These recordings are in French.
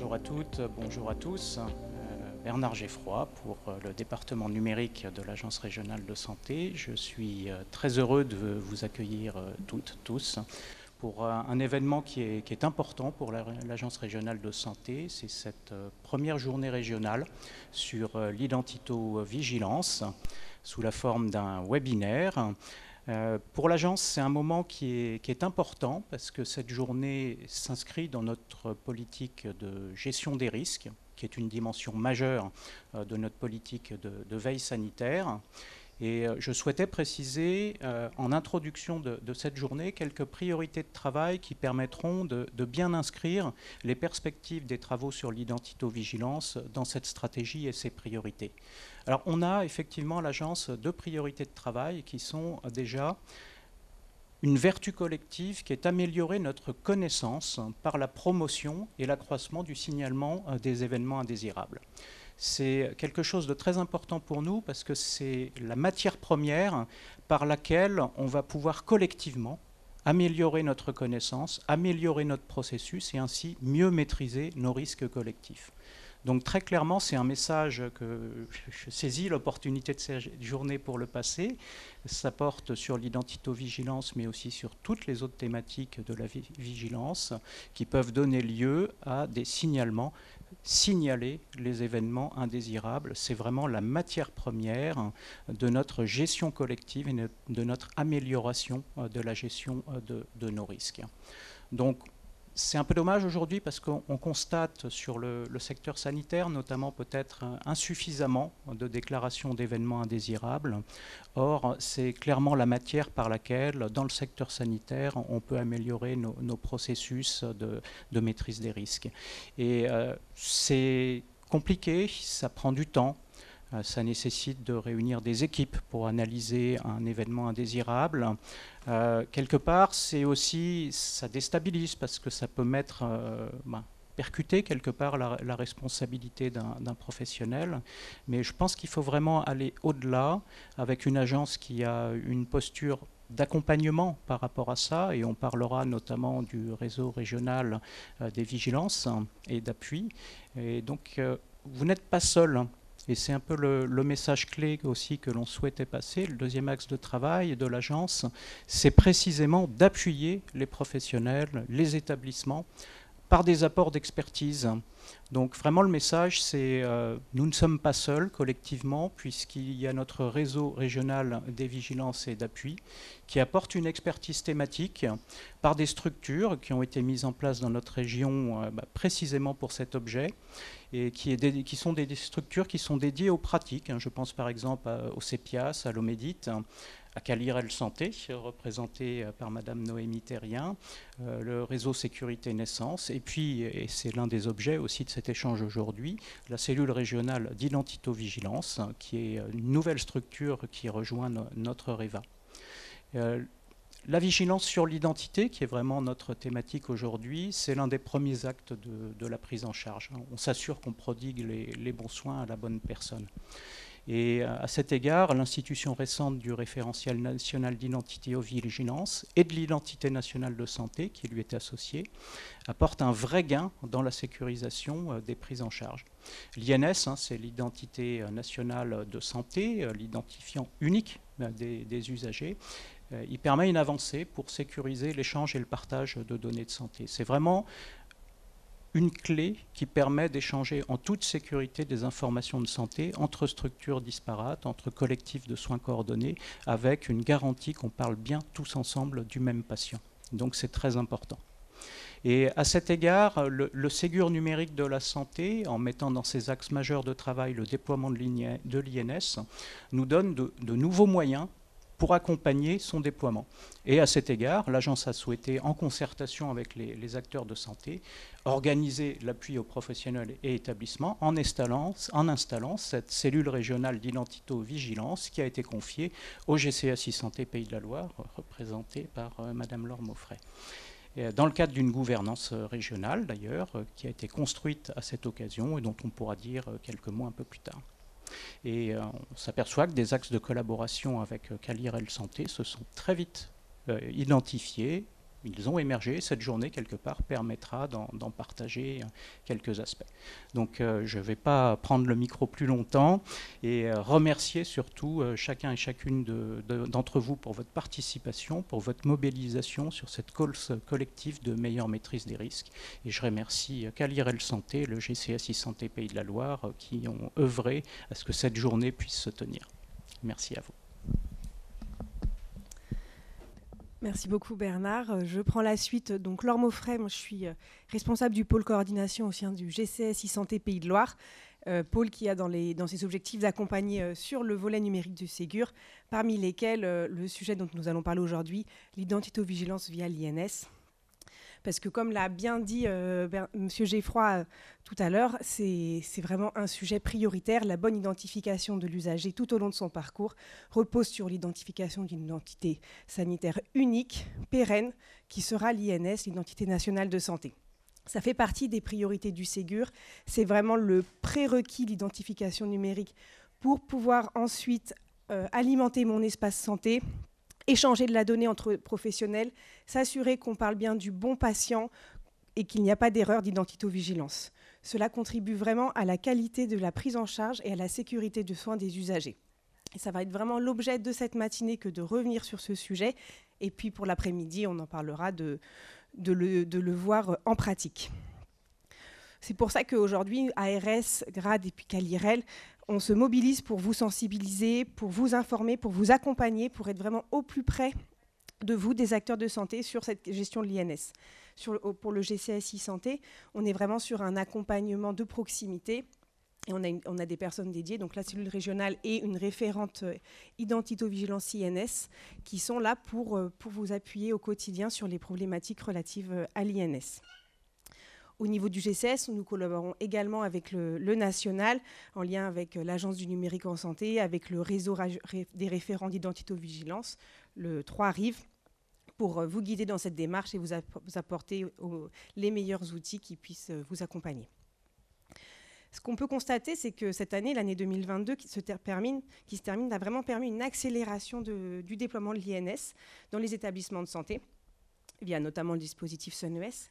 Bonjour à toutes, bonjour à tous. Bernard Geffroy pour le département numérique de l'Agence régionale de santé. Je suis très heureux de vous accueillir toutes, tous pour un événement qui est important pour l'Agence régionale de santé. C'est cette première journée régionale sur l'identito-vigilance sous la forme d'un webinaire. Pour l'agence, c'est un moment qui est important parce que cette journée s'inscrit dans notre politique de gestion des risques, qui est une dimension majeure de notre politique de veille sanitaire. Et je souhaitais préciser en introduction de cette journée quelques priorités de travail qui permettront de bien inscrire les perspectives des travaux sur l'identito-vigilance dans cette stratégie et ses priorités. Alors on a effectivement à l'agence deux priorités de travail qui sont déjà une vertu collective qui est améliorer notre connaissance par la promotion et l'accroissement du signalement des événements indésirables. C'est quelque chose de très important pour nous parce que c'est la matière première par laquelle on va pouvoir collectivement améliorer notre connaissance, améliorer notre processus et ainsi mieux maîtriser nos risques collectifs. Donc très clairement, c'est un message que je saisis l'opportunité de cette journée pour le passer. Ça porte sur l'identito-vigilance, mais aussi sur toutes les autres thématiques de la vigilance qui peuvent donner lieu à des signalements. Signaler les événements indésirables, c'est vraiment la matière première de notre gestion collective et de notre amélioration de la gestion de nos risques. Donc, c'est un peu dommage aujourd'hui parce qu'on constate sur le secteur sanitaire, notamment peut-être insuffisamment de déclarations d'événements indésirables. Or, c'est clairement la matière par laquelle, dans le secteur sanitaire, on peut améliorer nos processus de maîtrise des risques. Et c'est compliqué, ça prend du temps. Ça nécessite de réunir des équipes pour analyser un événement indésirable. Quelque part, c'est aussi, ça déstabilise parce que ça peut percuter quelque part la responsabilité d'un professionnel. Mais je pense qu'il faut vraiment aller au-delà avec une agence qui a une posture d'accompagnement par rapport à ça, et on parlera notamment du réseau régional des vigilances et d'appui. Et donc, vous n'êtes pas seul. Et c'est un peu le message clé aussi que l'on souhaitait passer. Le deuxième axe de travail de l'agence, c'est précisément d'appuyer les professionnels, les établissements, par des apports d'expertise. Donc vraiment le message, c'est nous ne sommes pas seuls collectivement, puisqu'il y a notre réseau régional des vigilances et d'appui qui apporte une expertise thématique par des structures qui ont été mises en place dans notre région précisément pour cet objet, et qui sont des structures qui sont dédiées aux pratiques. Je pense par exemple au CEPIAS, à l'Omédit, à Calirel Santé, représenté par Madame Noémie Terrien, le réseau Sécurité Naissance, et puis, et c'est l'un des objets aussi de cet échange aujourd'hui, la cellule régionale d'identito-vigilance, qui est une nouvelle structure qui rejoint notre REVA. La vigilance sur l'identité, qui est vraiment notre thématique aujourd'hui, c'est l'un des premiers actes de la prise en charge. On s'assure qu'on prodigue les bons soins à la bonne personne. Et à cet égard, l'institution récente du référentiel national d'identité-vigilance et de l'identité nationale de santé, qui lui est associée, apporte un vrai gain dans la sécurisation des prises en charge. L'INS, c'est l'identité nationale de santé, l'identifiant unique des usagers. Il permet une avancée pour sécuriser l'échange et le partage de données de santé. C'est vraiment une clé qui permet d'échanger en toute sécurité des informations de santé entre structures disparates, entre collectifs de soins coordonnés, avec une garantie qu'on parle bien tous ensemble du même patient. Donc c'est très important. Et à cet égard, le Ségur numérique de la santé, en mettant dans ses axes majeurs de travail le déploiement de l'INS, nous donne de nouveaux moyens pour accompagner son déploiement. Et à cet égard, l'agence a souhaité, en concertation avec les acteurs de santé, organiser l'appui aux professionnels et établissements en installant cette cellule régionale d'identito-vigilance qui a été confiée au GCSI Santé Pays de la Loire, représentée par Madame Laure Mauffret. Dans le cadre d'une gouvernance régionale, d'ailleurs, qui a été construite à cette occasion et dont on pourra dire quelques mots un peu plus tard. Et on s'aperçoit que des axes de collaboration avec Calirel Santé se sont très vite identifiés, ils ont émergé. Cette journée, quelque part, permettra d'en partager quelques aspects. Donc, je ne vais pas prendre le micro plus longtemps et remercier surtout chacun et chacune d'entre vous pour votre participation, pour votre mobilisation sur cette cause collective de meilleure maîtrise des risques. Et je remercie Calirel Santé, le GCS e-Santé Pays de la Loire, qui ont œuvré à ce que cette journée puisse se tenir. Merci à vous. Merci beaucoup Bernard. Je prends la suite. Donc Laure Maufray, moi je suis responsable du pôle coordination au sein du GCS e-Santé Pays de Loire, pôle qui a dans ses objectifs d'accompagner sur le volet numérique du Ségur, parmi lesquels le sujet dont nous allons parler aujourd'hui, l'identito-vigilance via l'INS. Parce que comme l'a bien dit M. Geffroy tout à l'heure, c'est vraiment un sujet prioritaire. La bonne identification de l'usager tout au long de son parcours repose sur l'identification d'une identité sanitaire unique, pérenne, qui sera l'INS, l'identité nationale de santé. Ça fait partie des priorités du Ségur. C'est vraiment le prérequis, l'identification numérique, pour pouvoir ensuite alimenter mon espace santé, échanger de la donnée entre professionnels, s'assurer qu'on parle bien du bon patient et qu'il n'y a pas d'erreur d'identito-vigilance. Cela contribue vraiment à la qualité de la prise en charge et à la sécurité de soins des usagers. Et ça va être vraiment l'objet de cette matinée que de revenir sur ce sujet. Et puis pour l'après-midi, on en parlera de le voir en pratique. C'est pour ça qu'aujourd'hui, ARS, GRAD et puis Calirel, on se mobilise pour vous sensibiliser, pour vous informer, pour vous accompagner, pour être vraiment au plus près de vous, des acteurs de santé, sur cette gestion de l'INS. Pour le GCS e-Santé, on est vraiment sur un accompagnement de proximité. Et on a des personnes dédiées, donc la cellule régionale et une référente identito-vigilance INS, qui sont là pour vous appuyer au quotidien sur les problématiques relatives à l'INS. Au niveau du GCS, nous collaborons également avec le national, en lien avec l'Agence du numérique en santé, avec le réseau des référents d'identito-vigilance, le 3 Rives, pour vous guider dans cette démarche et vous apporter les meilleurs outils qui puissent vous accompagner. Ce qu'on peut constater, c'est que cette année, l'année 2022 qui se termine, a vraiment permis une accélération du déploiement de l'INS dans les établissements de santé, via notamment le dispositif SUNES.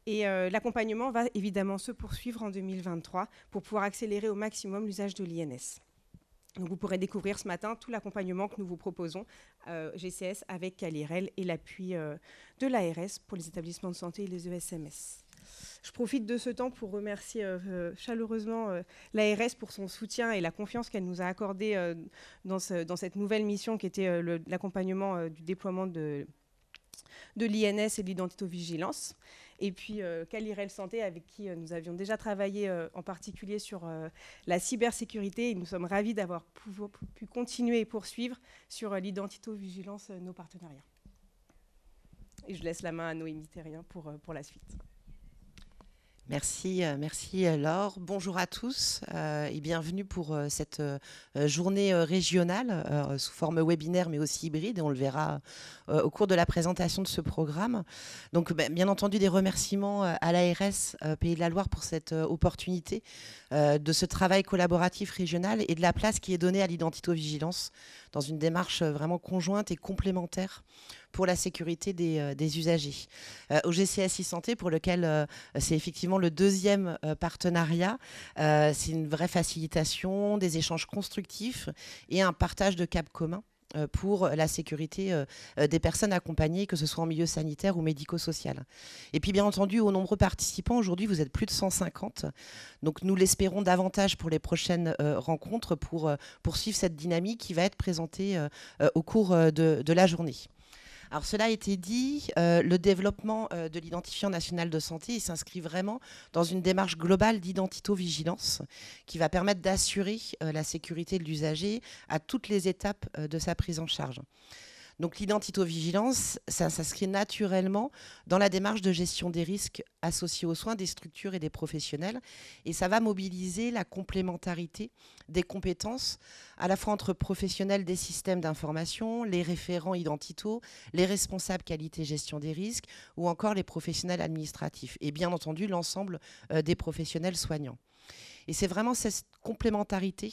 Et l'accompagnement va évidemment se poursuivre en 2023 pour pouvoir accélérer au maximum l'usage de l'INS. Donc vous pourrez découvrir ce matin tout l'accompagnement que nous vous proposons GCS avec Calirel et l'appui de l'ARS pour les établissements de santé et les ESMS. Je profite de ce temps pour remercier chaleureusement l'ARS pour son soutien et la confiance qu'elle nous a accordée dans cette nouvelle mission qui était l'accompagnement du déploiement de l'INS et de l'identito-vigilance. Et puis Calirel Santé, avec qui nous avions déjà travaillé en particulier sur la cybersécurité. Et nous sommes ravis d'avoir pu continuer et poursuivre sur l'identito-vigilance nos partenariats. Et je laisse la main à Noémie Terrien pour la suite. Merci Laure. Bonjour à tous et bienvenue pour cette journée régionale sous forme webinaire mais aussi hybride, et on le verra au cours de la présentation de ce programme. Donc bien entendu des remerciements à l'ARS Pays de la Loire pour cette opportunité de ce travail collaboratif régional et de la place qui est donnée à l'identito-vigilance dans une démarche vraiment conjointe et complémentaire pour la sécurité des usagers. Au GCS e-Santé, pour lequel c'est effectivement le deuxième partenariat, c'est une vraie facilitation, des échanges constructifs et un partage de cap commun pour la sécurité des personnes accompagnées, que ce soit en milieu sanitaire ou médico-social. Et puis bien entendu, aux nombreux participants, aujourd'hui vous êtes plus de 150, donc nous l'espérons davantage pour les prochaines rencontres pour poursuivre cette dynamique qui va être présentée au cours de la journée. Alors cela a été dit, le développement de l'identifiant national de santé s'inscrit vraiment dans une démarche globale d'identito-vigilance qui va permettre d'assurer la sécurité de l'usager à toutes les étapes de sa prise en charge. Donc l'identito-vigilance, ça s'inscrit naturellement dans la démarche de gestion des risques associés aux soins des structures et des professionnels, et ça va mobiliser la complémentarité des compétences à la fois entre professionnels des systèmes d'information, les référents identitaux, les responsables qualité gestion des risques ou encore les professionnels administratifs et bien entendu l'ensemble des professionnels soignants. Et c'est vraiment cette complémentarité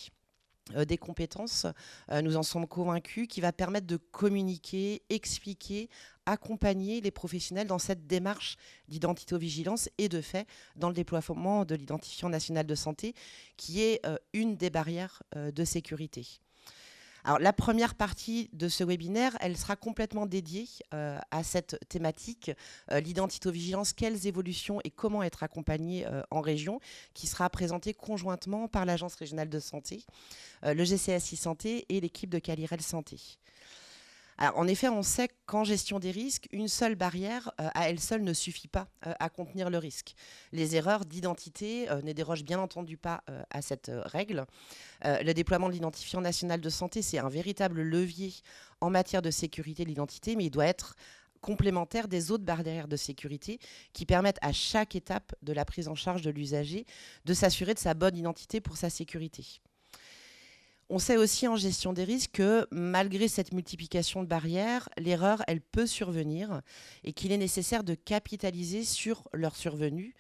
des compétences, nous en sommes convaincus, qui va permettre de communiquer, expliquer, accompagner les professionnels dans cette démarche d'identité-vigilance et de fait dans le déploiement de l'identifiant national de santé, qui est une des barrières de sécurité. Alors, la première partie de ce webinaire, elle sera complètement dédiée à cette thématique, l'identité-vigilance, quelles évolutions et comment être accompagné en région, qui sera présentée conjointement par l'Agence régionale de santé, le GCS e-santé et l'équipe de Calirel Santé. Alors, en effet, on sait qu'en gestion des risques, une seule barrière à elle seule ne suffit pas à contenir le risque. Les erreurs d'identité ne dérogent bien entendu pas à cette règle. Le déploiement de l'identifiant national de santé, c'est un véritable levier en matière de sécurité de l'identité, mais il doit être complémentaire des autres barrières de sécurité qui permettent à chaque étape de la prise en charge de l'usager de s'assurer de sa bonne identité pour sa sécurité. On sait aussi en gestion des risques que malgré cette multiplication de barrières, l'erreur, elle peut survenir et qu'il est nécessaire de capitaliser sur leur survenue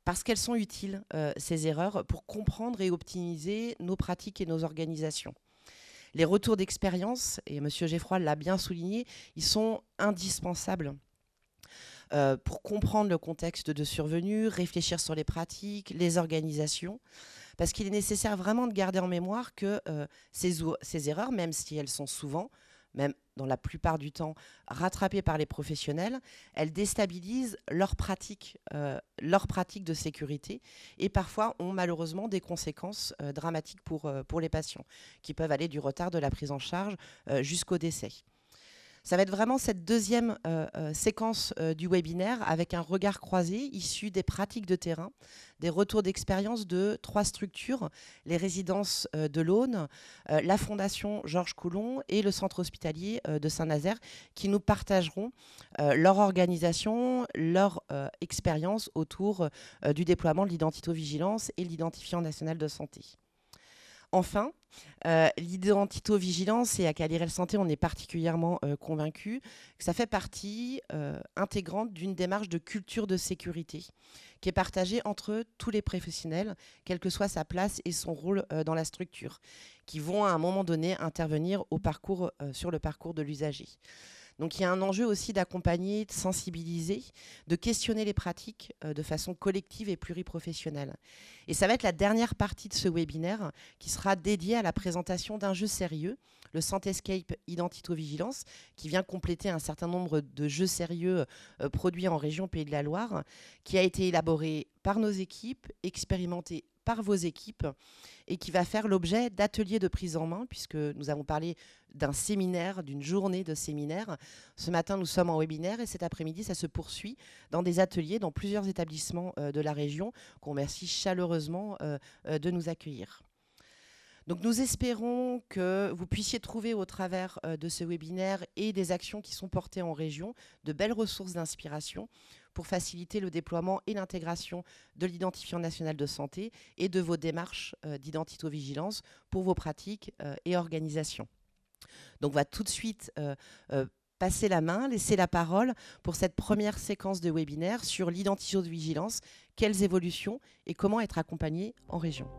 parce qu'elles sont utiles, ces erreurs, pour comprendre et optimiser nos pratiques et nos organisations. Les retours d'expérience, et M. Geffroy l'a bien souligné, ils sont indispensables pour comprendre le contexte de survenue, réfléchir sur les pratiques, les organisations, parce qu'il est nécessaire vraiment de garder en mémoire que ces erreurs, même si elles sont souvent, même dans la plupart du temps, rattrapées par les professionnels, elles déstabilisent leurs pratiques de sécurité et parfois ont malheureusement des conséquences dramatiques pour les patients, qui peuvent aller du retard de la prise en charge jusqu'au décès. Ça va être vraiment cette deuxième séquence du webinaire avec un regard croisé issu des pratiques de terrain, des retours d'expérience de 3 structures, les résidences de l'Aune, la Fondation Georges Coulon et le centre hospitalier de Saint-Nazaire qui nous partageront leur organisation, leur expérience autour du déploiement de l'identité-vigilance et l'identifiant national de santé. Enfin, l'identité-vigilance, et à Calirel Santé, on est particulièrement convaincus que ça fait partie intégrante d'une démarche de culture de sécurité qui est partagée entre tous les professionnels, quelle que soit sa place et son rôle dans la structure, qui vont à un moment donné intervenir sur le parcours de l'usager. Donc il y a un enjeu aussi d'accompagner, de sensibiliser, de questionner les pratiques de façon collective et pluriprofessionnelle. Et ça va être la dernière partie de ce webinaire qui sera dédiée à la présentation d'un jeu sérieux, le Santescape Identito-Vigilance, qui vient compléter un certain nombre de jeux sérieux produits en région Pays de la Loire, qui a été élaboré par nos équipes, expérimenté par vos équipes et qui va faire l'objet d'ateliers de prise en main, puisque nous avons parlé d'un séminaire, d'une journée de séminaire. Ce matin, nous sommes en webinaire et cet après-midi, ça se poursuit dans des ateliers dans plusieurs établissements de la région, qu'on remercie chaleureusement de nous accueillir. Donc nous espérons que vous puissiez trouver au travers de ce webinaire et des actions qui sont portées en région de belles ressources d'inspiration pour faciliter le déploiement et l'intégration de l'identifiant national de santé et de vos démarches d'identité-vigilance pour vos pratiques et organisations. Donc on va tout de suite passer la main, laisser la parole pour cette première séquence de webinaire sur l'identité-vigilance, quelles évolutions et comment être accompagné en région.